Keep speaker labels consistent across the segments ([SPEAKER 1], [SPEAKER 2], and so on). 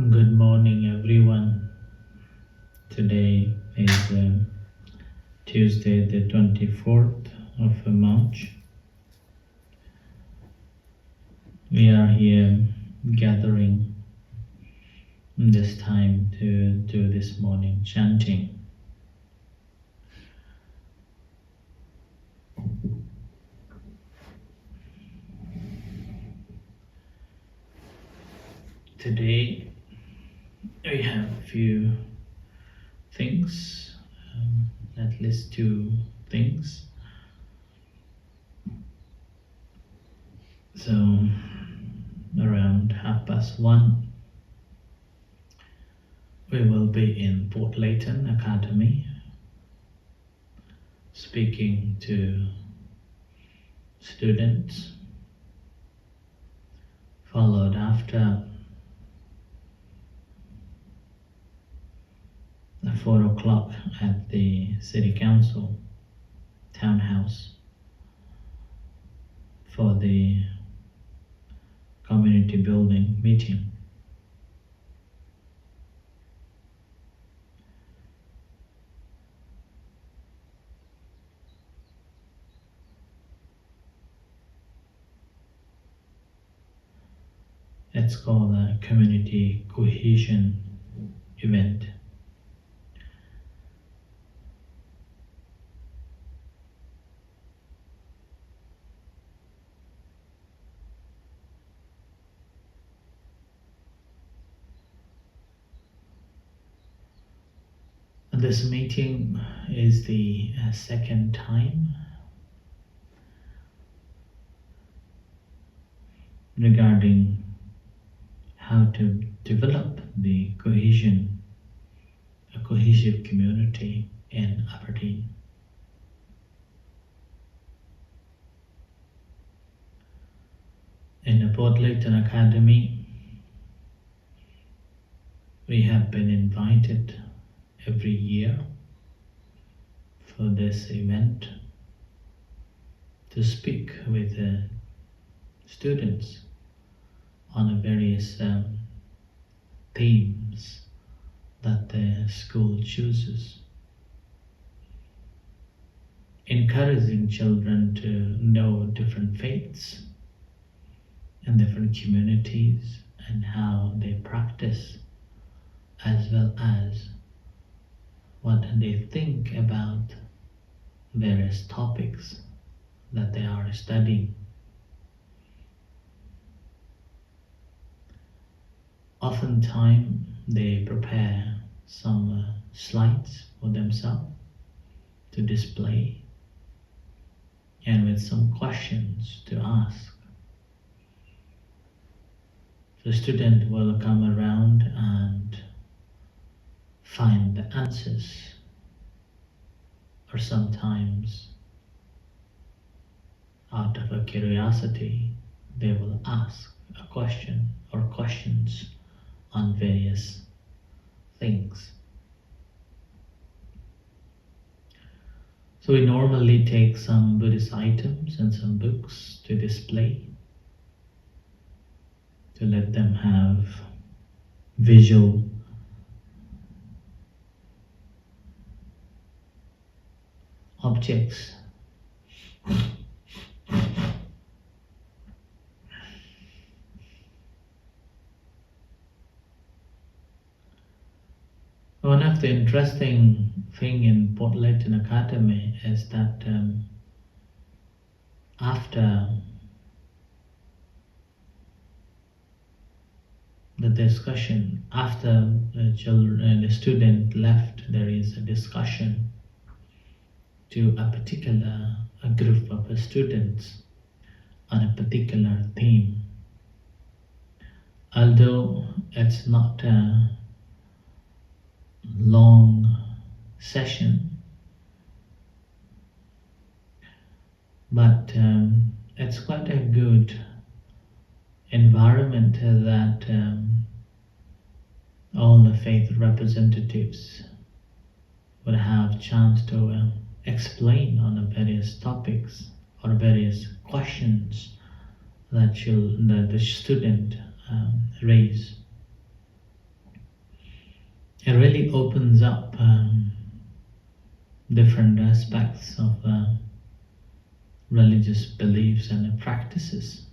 [SPEAKER 1] Good morning, everyone. Today is Tuesday, the 24th of March. We are here gathering this time to do this morning chanting. Today, we have a few things, at least two things. So, around 1:30, we will be in Port Layton Academy speaking to students, followed after at 4 o'clock at the City Council Townhouse for the community building meeting. It's called a community cohesion event. This meeting is the second time regarding how to develop a cohesive community in Aberdeen. In the Port Layton Academy, we have been invited every year for this event to speak with students on various themes that the school chooses, encouraging children to know different faiths and different communities and how they practice, as well as what they think about various topics that they are studying. Oftentimes they prepare some slides for themselves to display and with some questions to ask. The student will come around and find the answers, or sometimes out of a curiosity they will ask a question or questions on various things. So we normally take some Buddhist items and some books to display, to let them have visual objects. One of the interesting thing in Port Layton Academy is that after the discussion, after the student left, there is a discussion to a group of students on a particular theme. Although it's not a long session, but it's quite a good environment that all the faith representatives would have chance to explain on various topics or various questions that the student raise. It really opens up different aspects of religious beliefs and practices.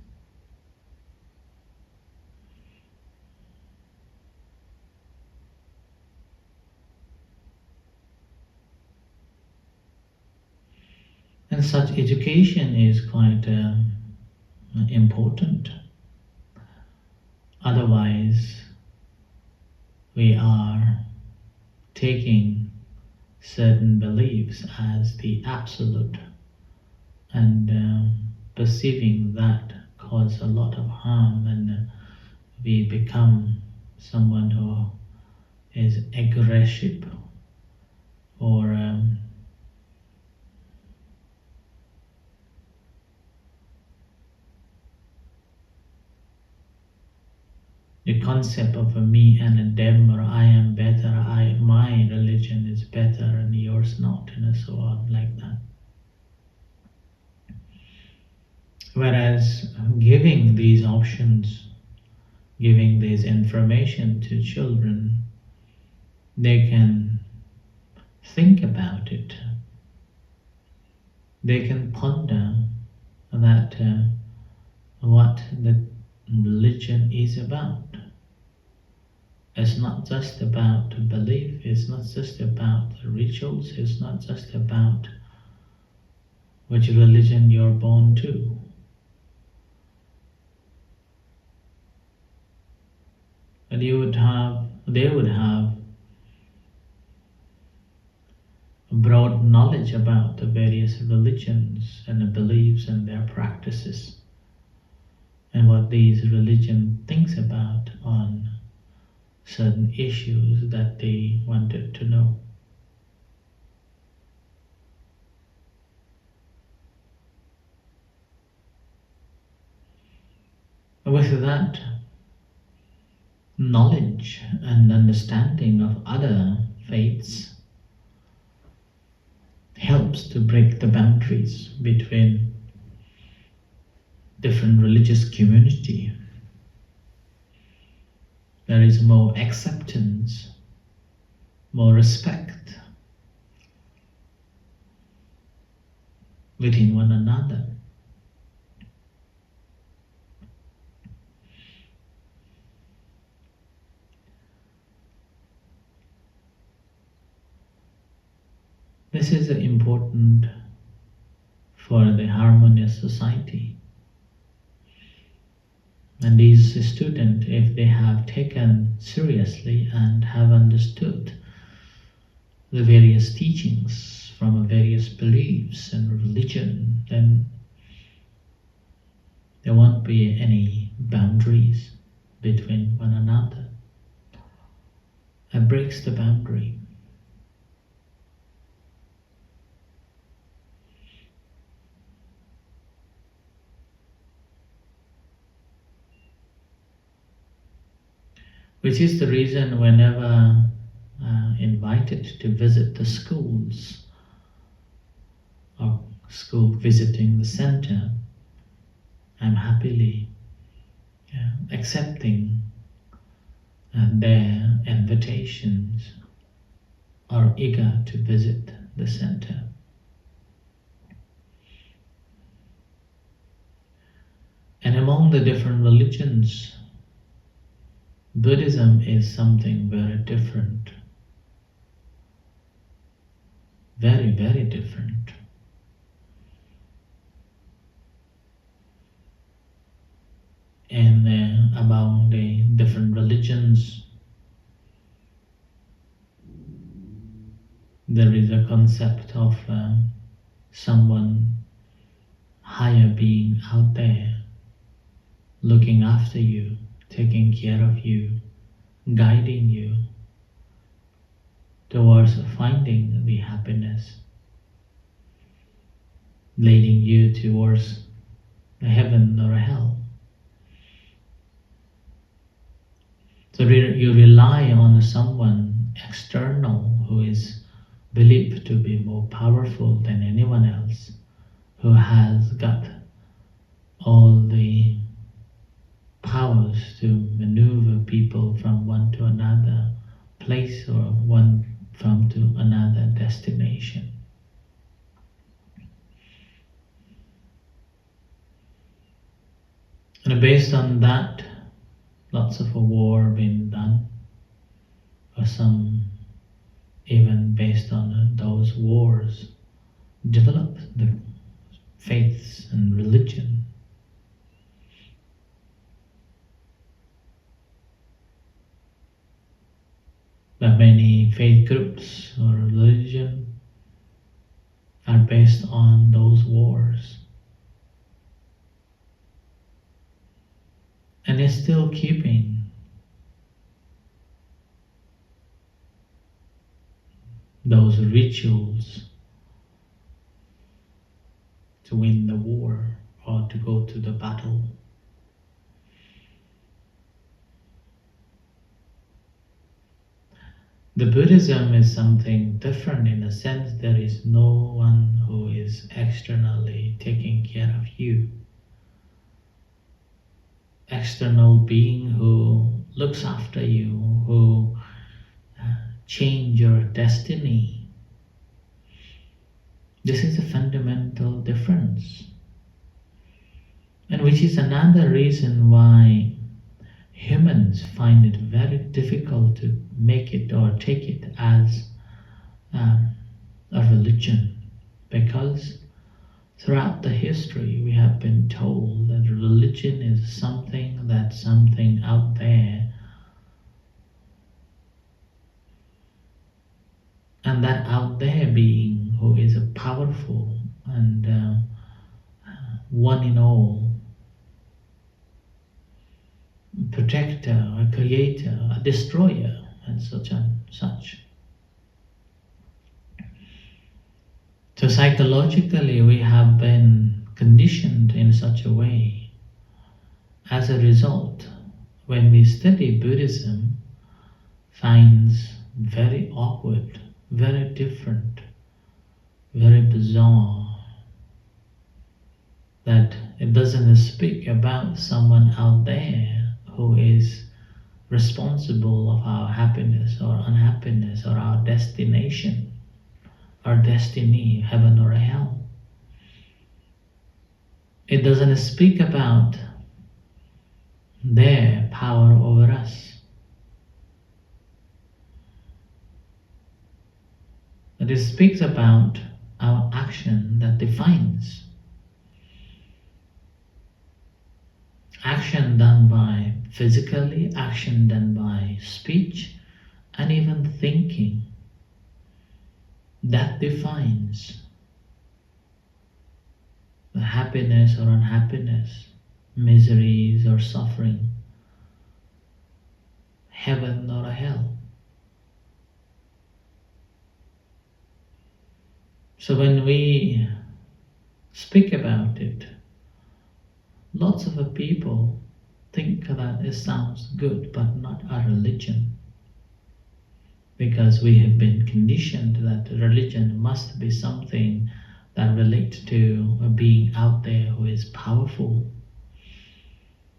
[SPEAKER 1] And such education is quite important. Otherwise, we are taking certain beliefs as the absolute and perceiving that cause a lot of harm, and we become someone who is aggressive or the concept of a me and a them, or I am better, my religion is better and yours not, and so on, like that. Whereas giving these options, giving this information to children, they can think about it. They can ponder that what the religion is about. It's not just about belief, it's not just about rituals, it's not just about which religion you're born to. But they would have broad knowledge about the various religions and the beliefs and their practices, and what these religion thinks about on certain issues that they wanted to know. With that knowledge and understanding of other faiths helps to break the boundaries between different religious community. There is more acceptance, more respect within one another. This is important for the harmonious society. And these students, if they have taken seriously and have understood the various teachings from various beliefs and religion, then there won't be any boundaries between one another. It breaks the boundary. Which is the reason whenever invited to visit the schools or school visiting the center, I'm happily accepting their invitations or eager to visit the center. And among the different religions, Buddhism is something very different. Very, very different. And among the different religions, there is a concept of someone higher being out there looking after you, taking care of you, guiding you towards finding the happiness, leading you towards a heaven or a hell. So you rely on someone external who is believed to be more powerful than anyone else, who has got all the powers to maneuver people from one to another place or one from to another destination. And based on that, lots of a war been done, or some even based on those wars develop the faiths and religion. But many faith groups or religion are based on those wars. And they're still keeping those rituals to win the war or to go to the battle. The Buddhism is something different in a sense. There is no one who is externally taking care of you. External being who looks after you, who change your destiny. This is a fundamental difference. And which is another reason why humans find it very difficult to make it or take it as a religion, because throughout the history we have been told that religion is something out there, and that out there being who is a powerful and one in all, protector, a creator, a destroyer, and such and such. So psychologically we have been conditioned in such a way. As a result, when we study Buddhism, finds very awkward, very different, very bizarre, that it doesn't speak about someone out there who is responsible of our happiness or unhappiness or our destination, our destiny, heaven or hell. It doesn't speak about their power over us. But it speaks about our action that defines. Action done by physically, action done by speech, and even thinking. That defines the happiness or unhappiness, miseries or suffering, heaven or hell. So when we speak about it, lots of people think that it sounds good, but not a religion. Because we have been conditioned that religion must be something that relates to a being out there who is powerful.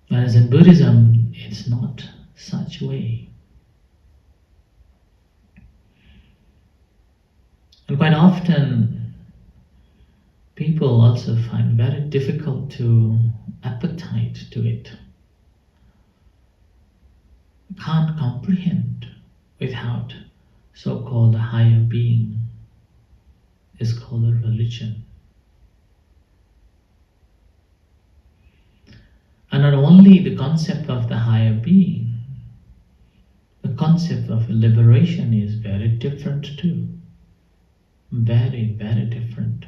[SPEAKER 1] Whereas in Buddhism, it's not such way. And quite often, people also find very difficult to appetite to it. Can't comprehend without so-called higher being is called a religion. And not only the concept of the higher being, the concept of liberation is very different too. Very, very different.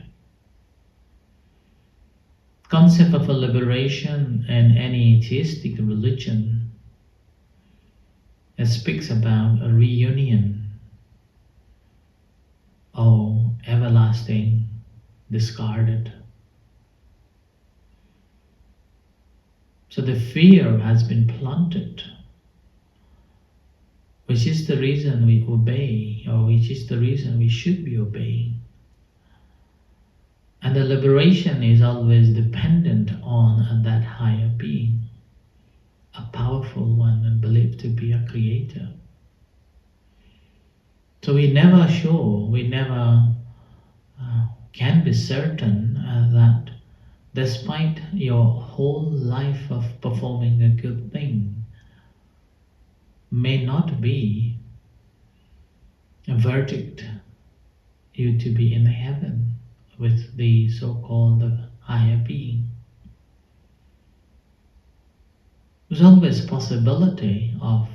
[SPEAKER 1] Concept of a liberation in any theistic religion, it speaks about a reunion, oh, everlasting, discarded. So the fear has been planted, which is the reason we obey, or which is the reason we should be obeying. And the liberation is always dependent on that higher being, a powerful one and believed to be a creator. So we never sure, we never can be certain that despite your whole life of performing a good thing may not be a verdict you to be in heaven with the so-called higher being. There's always possibility of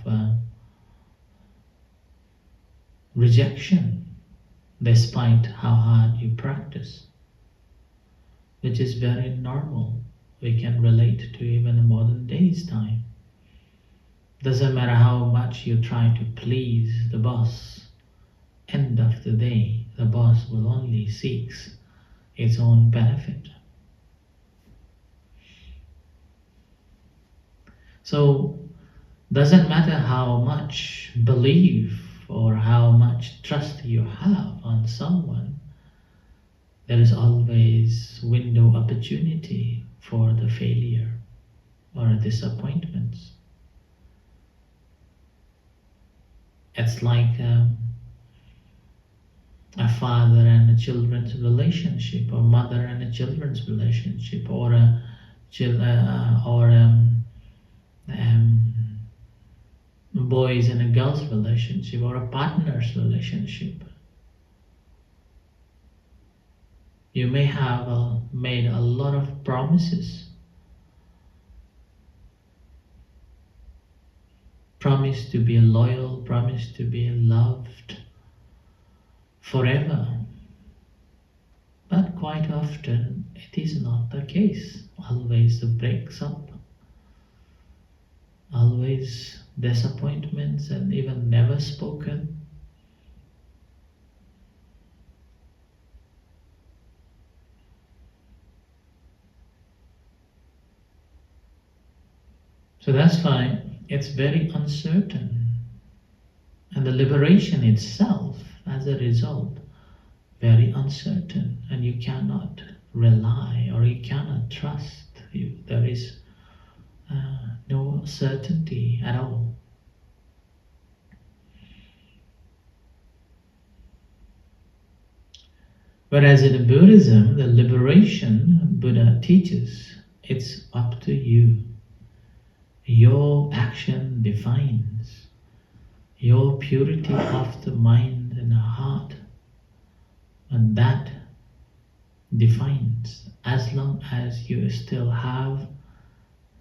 [SPEAKER 1] rejection despite how hard you practice, which is very normal. We can relate to even modern day's time. Doesn't matter how much you try to please the boss, end of the day, the boss will only seek its own benefit. So, doesn't matter how much belief or how much trust you have on someone, there is always window opportunity for the failure or disappointments. It's like a father and a children's relationship, or mother and a children's relationship, or a boys and a girl's relationship, or a partner's relationship. You may have made a lot of promises. Promise to be loyal, promise to be loved forever. But quite often it is not the case. Always the breaks up, always disappointments, and even never spoken. So that's why it's very uncertain. And the liberation itself, as a result, very uncertain. And you cannot rely or you cannot trust. There is no certainty at all. Whereas in Buddhism, the liberation Buddha teaches, it's up to you. Your action defines your purity of the mind and heart, and that defines, as long as you still have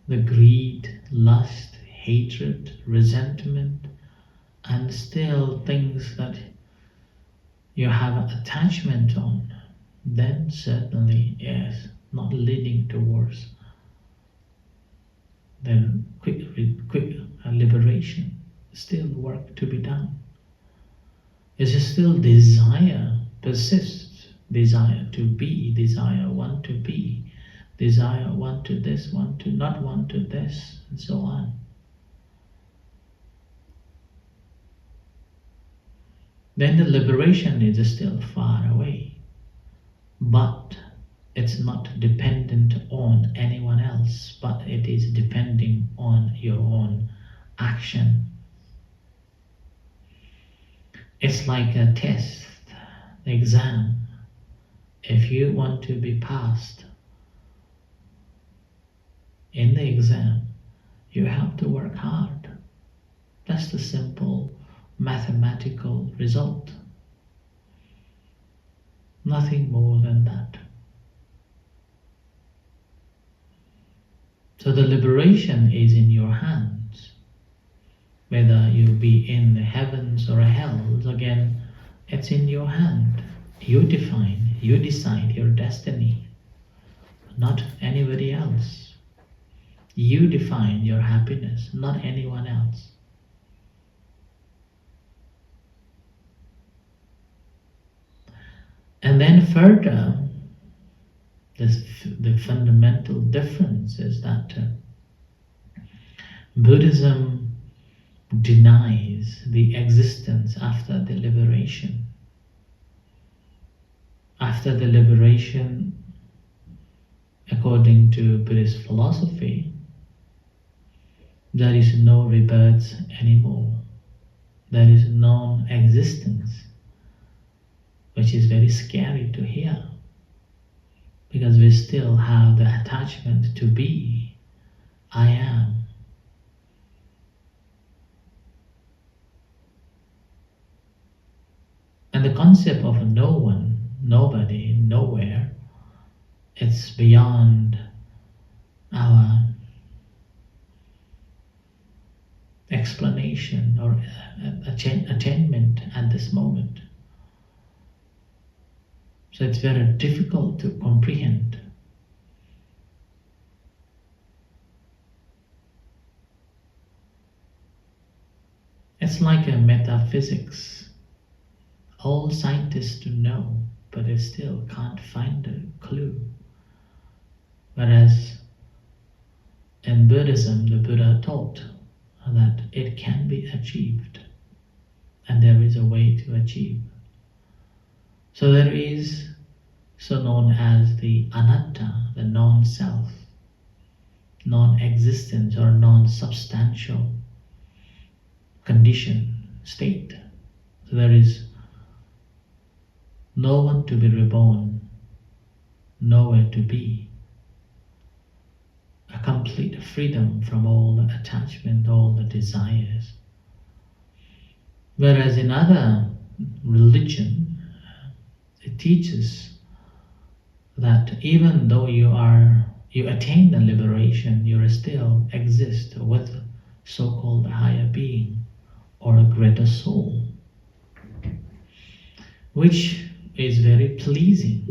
[SPEAKER 1] the greed, lust, hatred, resentment, and still things that you have attachment on, then certainly yes, not leading towards then quick liberation. Still work to be done. Is still desire persists, desire to be, desire want to be, desire want to this, want to not want to this, and so on. Then the liberation is still far away, but it's not dependent on anyone else, but it is depending on your own action. It's like a test, exam. If you want to be passed in the exam, you have to work hard. That's the simple mathematical result. Nothing more than that. So the liberation is in your hands. Whether you be in the heavens or hells, again, it's in your hand. You define, you decide your destiny, not anybody else. You define your happiness, not anyone else. And then further, the fundamental difference is that Buddhism denies the existence after the liberation. After the liberation, according to Buddhist philosophy, there is no rebirth anymore. there is non-existence, which is very scary to hear, because we still have the attachment to be, I am. And the concept of no one, nobody, nowhere, it's beyond our explanation or attainment at this moment. So it's very difficult to comprehend. It's like a metaphysics. All scientists know, but they still can't find a clue. Whereas in Buddhism, the Buddha taught that it can be achieved, and there is a way to achieve. So there is so known as the anatta, the non-self, non-existence or non-substantial condition, state. So there is no one to be reborn, nowhere to be. A complete freedom from all the attachment, all the desires. Whereas in other religion, it teaches that even though you attain the liberation, you still exist with so-called higher being or a greater soul, which is very pleasing,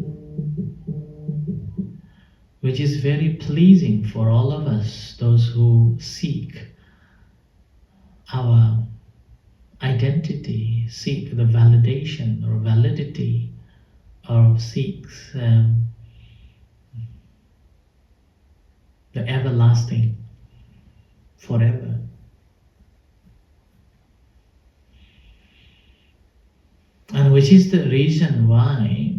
[SPEAKER 1] which is very pleasing for all of us, those who seek our identity, seek the validation or validity, or seeks the everlasting forever. And which is the reason why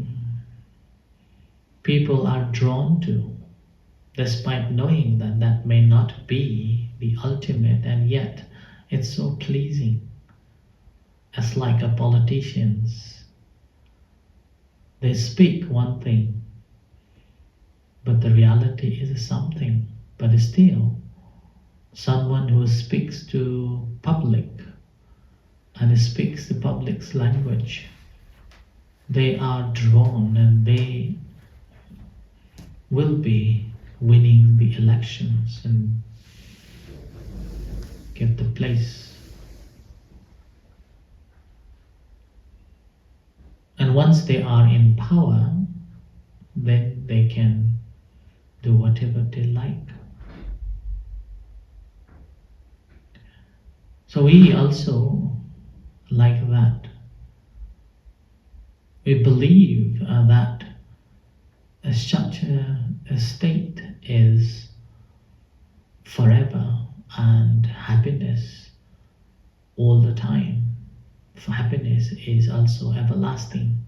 [SPEAKER 1] people are drawn to, despite knowing that that may not be the ultimate, and yet it's so pleasing. As like a politicians, they speak one thing, but the reality is something. But still, someone who speaks to public and speaks the public's language, they are drawn and they will be winning the elections and get the place. And once they are in power, then they can do whatever they like. So we also like that. We believe that such a state is forever and happiness all the time. For happiness is also everlasting.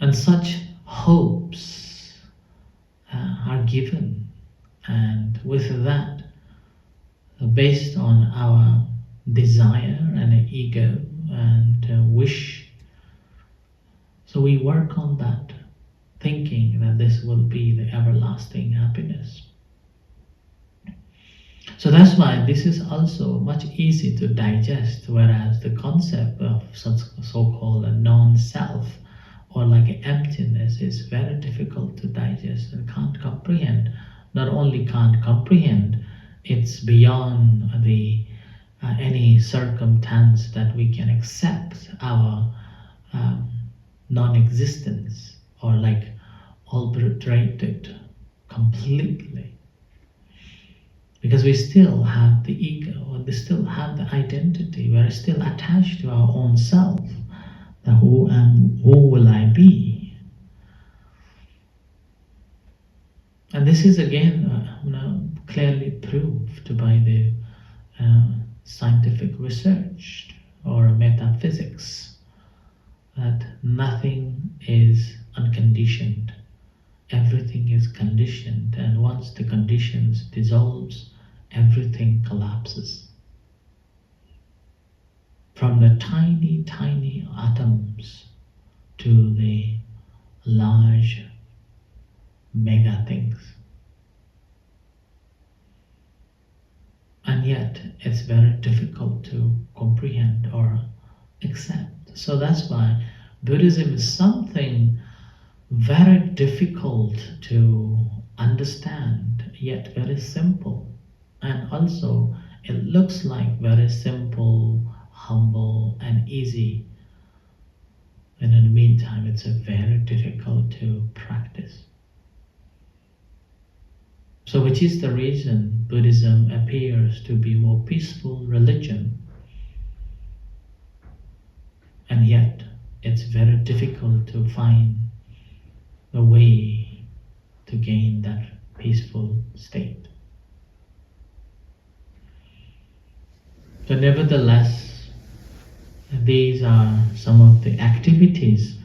[SPEAKER 1] And such hopes are given, and with that, based on our desire and ego and wish, so we work on that, thinking that this will be the everlasting happiness. So that's why this is also much easy to digest, whereas the concept of so-called a non-self or like emptiness is very difficult to digest and can't comprehend. Not only can't comprehend, it's beyond the any circumstance that we can accept our non-existence or like obliterated completely. Because we still have the ego, or we still have the identity, we're still attached to our own self. The who will I be? And this is again clearly proved by the scientific research or metaphysics, that nothing is unconditioned. Everything is conditioned, and once the conditions dissolves, everything collapses. from the tiny, tiny atoms to the large mega things. And yet it's very difficult to comprehend or accept. So that's why Buddhism is something very difficult to understand, yet very simple. And also, it looks like very simple, humble, and easy. And in the meantime, it's a very difficult to practice. So, which is the reason Buddhism appears to be more peaceful religion, and yet it's very difficult to find the way to gain that peaceful state. So nevertheless, these are some of the activities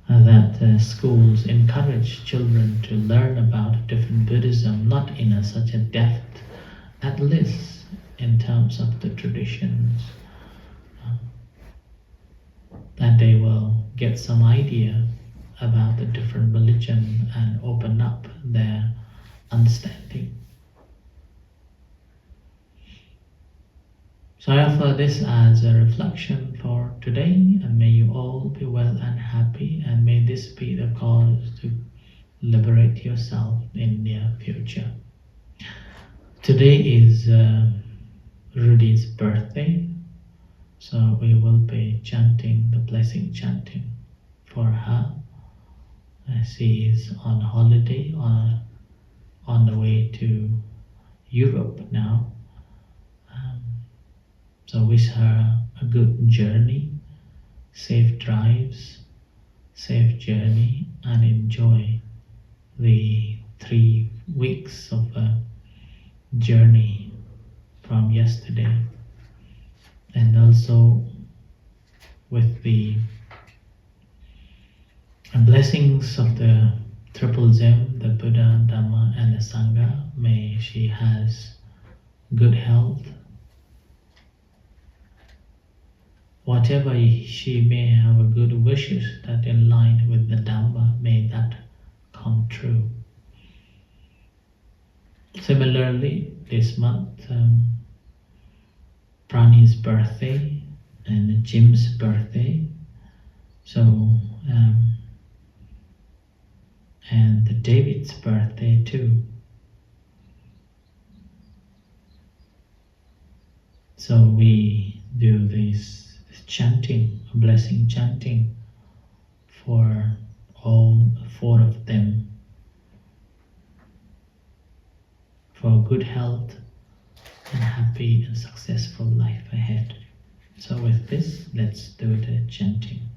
[SPEAKER 1] that schools encourage children to learn about different Buddhism, not in such a depth, at least in terms of the traditions, that they will get some idea about the different religion and open up their understanding. So I offer this as a reflection for today, and may you all be well and happy, and may this be the cause to liberate yourself in near future. Today is Rudy's birthday, so we will be chanting the blessing chanting for her. She is on holiday on the way to Europe now. So wish her a good journey, safe drives, safe journey, and enjoy the 3 weeks of a journey from yesterday. And also with the blessings of the Triple Gem, the Buddha, Dhamma, and the Sangha, may she has good health. Whatever she may have a good wishes that in line with the Dhamma, may that come true. Similarly, this month, Prani's birthday and Jim's birthday. So, and David's birthday too. So we do this chanting, blessing chanting for all 4 of them, for good health and happy and successful life ahead. So with this, let's do the chanting.